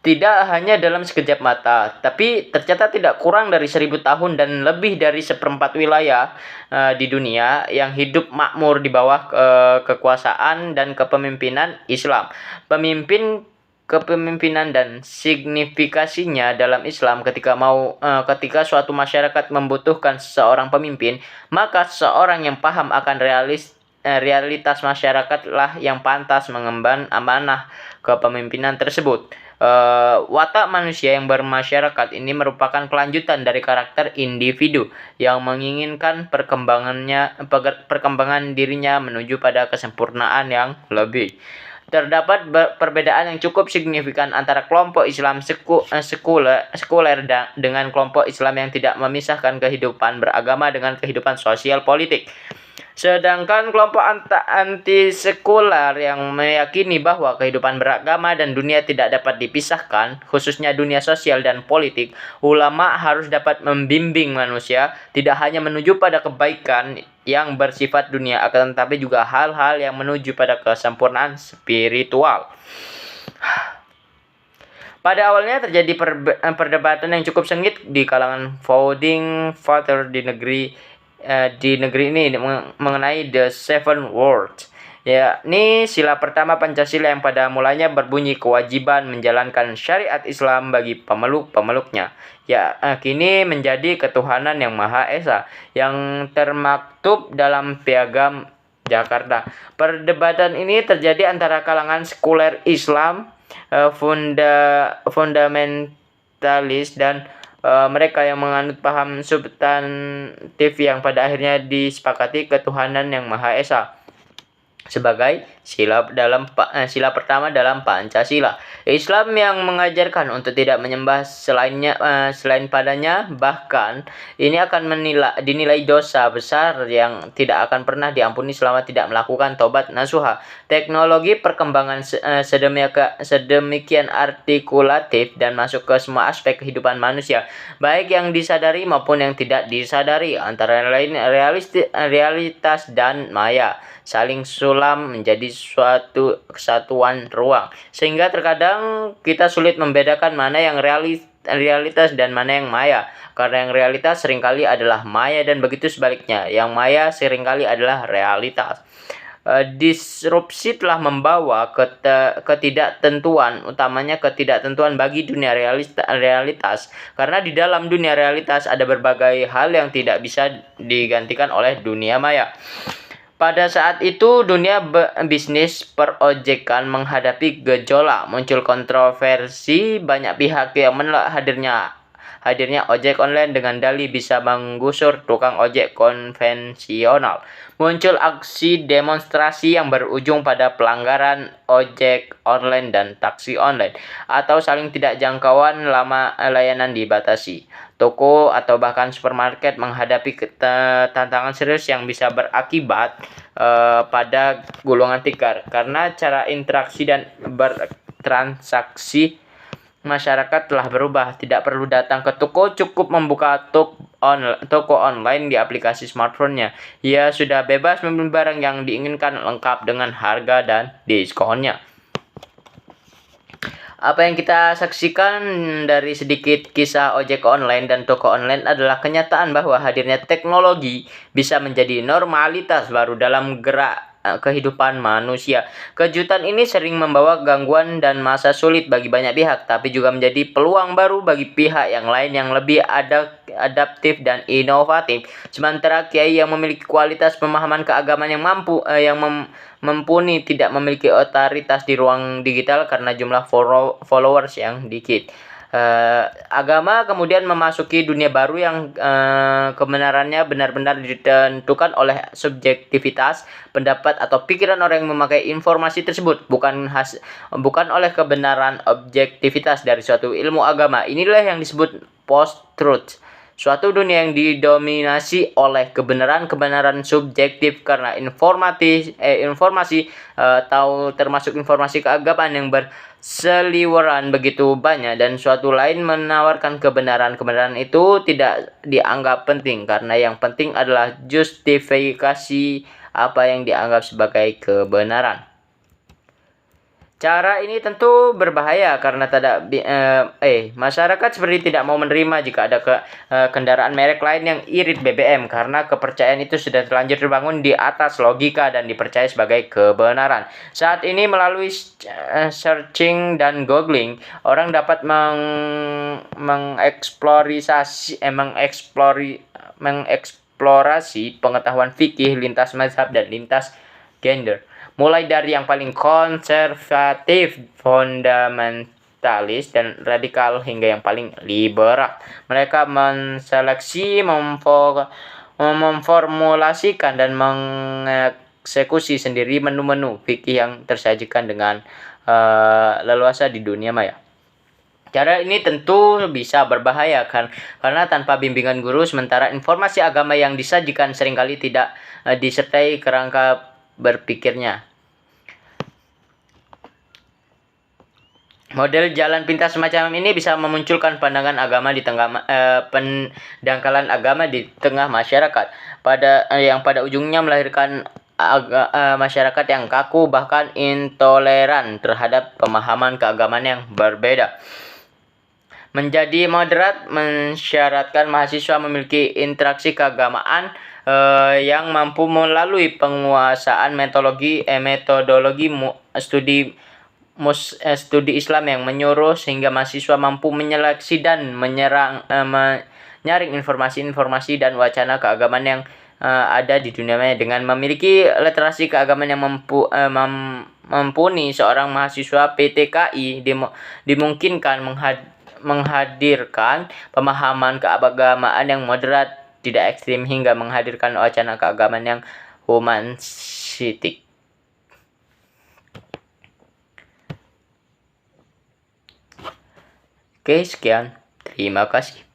tidak hanya dalam sekejap mata, tapi tercatat tidak kurang dari 1000 tahun dan lebih dari seperempat wilayah di dunia yang hidup makmur di bawah kekuasaan dan kepemimpinan Islam. Kepemimpinan dan signifikasinya dalam Islam ketika suatu masyarakat membutuhkan seorang pemimpin, maka seorang yang paham akan realitas masyarakatlah yang pantas mengemban amanah kepemimpinan tersebut. Watak manusia yang bermasyarakat ini merupakan kelanjutan dari karakter individu yang menginginkan perkembangan dirinya menuju pada kesempurnaan yang lebih. Terdapat perbedaan yang cukup signifikan antara kelompok Islam sekuler dengan kelompok Islam yang tidak memisahkan kehidupan beragama dengan kehidupan sosial politik. Sedangkan kelompok anti-sekular yang meyakini bahwa kehidupan beragama dan dunia tidak dapat dipisahkan, khususnya dunia sosial dan politik, ulama harus dapat membimbing manusia tidak hanya menuju pada kebaikan yang bersifat dunia, akan tetapi juga hal-hal yang menuju pada kesempurnaan spiritual. Pada awalnya terjadi perdebatan yang cukup sengit di kalangan founding father di negeri ini mengenai the seven words, yakni sila pertama Pancasila yang pada mulanya berbunyi kewajiban menjalankan syariat Islam bagi pemeluk-pemeluknya, kini menjadi ketuhanan yang Maha Esa yang termaktub dalam Piagam Jakarta. Perdebatan ini terjadi antara kalangan sekuler Islam, fundamentalis dan mereka yang menganut paham substantif yang pada akhirnya disepakati ketuhanan yang Maha Esa sebagai sila pertama dalam Pancasila. Islam yang mengajarkan untuk tidak menyembah selain padanya, bahkan ini akan dinilai dosa besar yang tidak akan pernah diampuni selama tidak melakukan tobat nasuha. Teknologi perkembangan sedemikian artikulatif dan masuk ke semua aspek kehidupan manusia, baik yang disadari maupun yang tidak disadari, antara lain realitas dan maya, saling sulam menjadi suatu kesatuan ruang, sehingga terkadang kita sulit membedakan mana yang realitas dan mana yang maya, karena yang realitas seringkali adalah maya dan begitu sebaliknya, yang maya seringkali adalah realitas. Disrupsi telah membawa ketidaktentuan, utamanya ketidaktentuan bagi dunia realitas, karena di dalam dunia realitas ada berbagai hal yang tidak bisa digantikan oleh dunia maya. Pada saat itu, dunia bisnis perojekan menghadapi gejolak, muncul kontroversi, banyak pihak yang menolak hadirnya ojek online dengan dalih bisa menggusur tukang ojek konvensional. Muncul aksi demonstrasi yang berujung pada pelanggaran ojek online dan taksi online, atau saling tidak jangkauan lama layanan dibatasi. Toko atau bahkan supermarket menghadapi tantangan serius yang bisa berakibat pada gulungan tikar, karena cara interaksi dan bertransaksi masyarakat telah berubah. Tidak perlu datang ke toko, cukup membuka toko online di aplikasi smartphone-nya. Ia sudah bebas membeli barang yang diinginkan lengkap dengan harga dan diskonnya. Apa yang kita saksikan dari sedikit kisah ojek online dan toko online adalah kenyataan bahwa hadirnya teknologi bisa menjadi normalitas baru dalam gerak kehidupan manusia. Kejutan ini sering membawa gangguan dan masa sulit bagi banyak pihak, tapi juga menjadi peluang baru bagi pihak yang lain yang lebih adaptif dan inovatif. Sementara kiai yang memiliki kualitas pemahaman keagamaan yang mumpuni tidak memiliki otoritas di ruang digital karena jumlah followers yang dikit. Agama kemudian memasuki dunia baru yang kebenarannya benar-benar ditentukan oleh subjektivitas pendapat atau pikiran orang yang memakai informasi tersebut, bukan oleh kebenaran objektivitas dari suatu ilmu agama. Inilah yang disebut post-truth, suatu dunia yang didominasi oleh kebenaran subjektif karena informasi termasuk informasi keagamaan yang berseliweran begitu banyak, dan suatu lain menawarkan kebenaran itu tidak dianggap penting karena yang penting adalah justifikasi apa yang dianggap sebagai kebenaran. Cara ini tentu berbahaya karena masyarakat seperti tidak mau menerima jika ada kendaraan merek lain yang irit BBM karena kepercayaan itu sudah terlanjur dibangun di atas logika dan dipercaya sebagai kebenaran. Saat ini melalui searching dan googling, orang dapat mengeksplorasi pengetahuan fikih lintas mazhab dan lintas gender. Mulai dari yang paling konservatif, fundamentalis, dan radikal hingga yang paling liberal. Mereka menseleksi, memformulasikan, dan mengeksekusi sendiri menu-menu fikih yang tersajikan dengan leluasa di dunia maya. Cara ini tentu bisa berbahaya karena tanpa bimbingan guru, sementara informasi agama yang disajikan seringkali tidak disertai kerangka berpikirnya. Model jalan pintas semacam ini bisa memunculkan pandangan agama di tengah pendangkalan agama di tengah masyarakat, yang pada ujungnya melahirkan masyarakat yang kaku bahkan intoleran terhadap pemahaman keagamaan yang berbeda. Menjadi moderat mensyaratkan mahasiswa memiliki interaksi keagamaan yang mampu melalui penguasaan metodologi studi Islam yang menyuruh sehingga mahasiswa mampu menyeleksi dan menyaring informasi-informasi dan wacana keagamaan yang ada di dunia maya. Dengan memiliki literasi keagamaan yang mumpuni, seorang mahasiswa PTKI dimungkinkan menghadirkan pemahaman keagamaan yang moderat, tidak ekstrim, hingga menghadirkan wacana keagamaan yang humanistik. Oke, sekian. Terima kasih.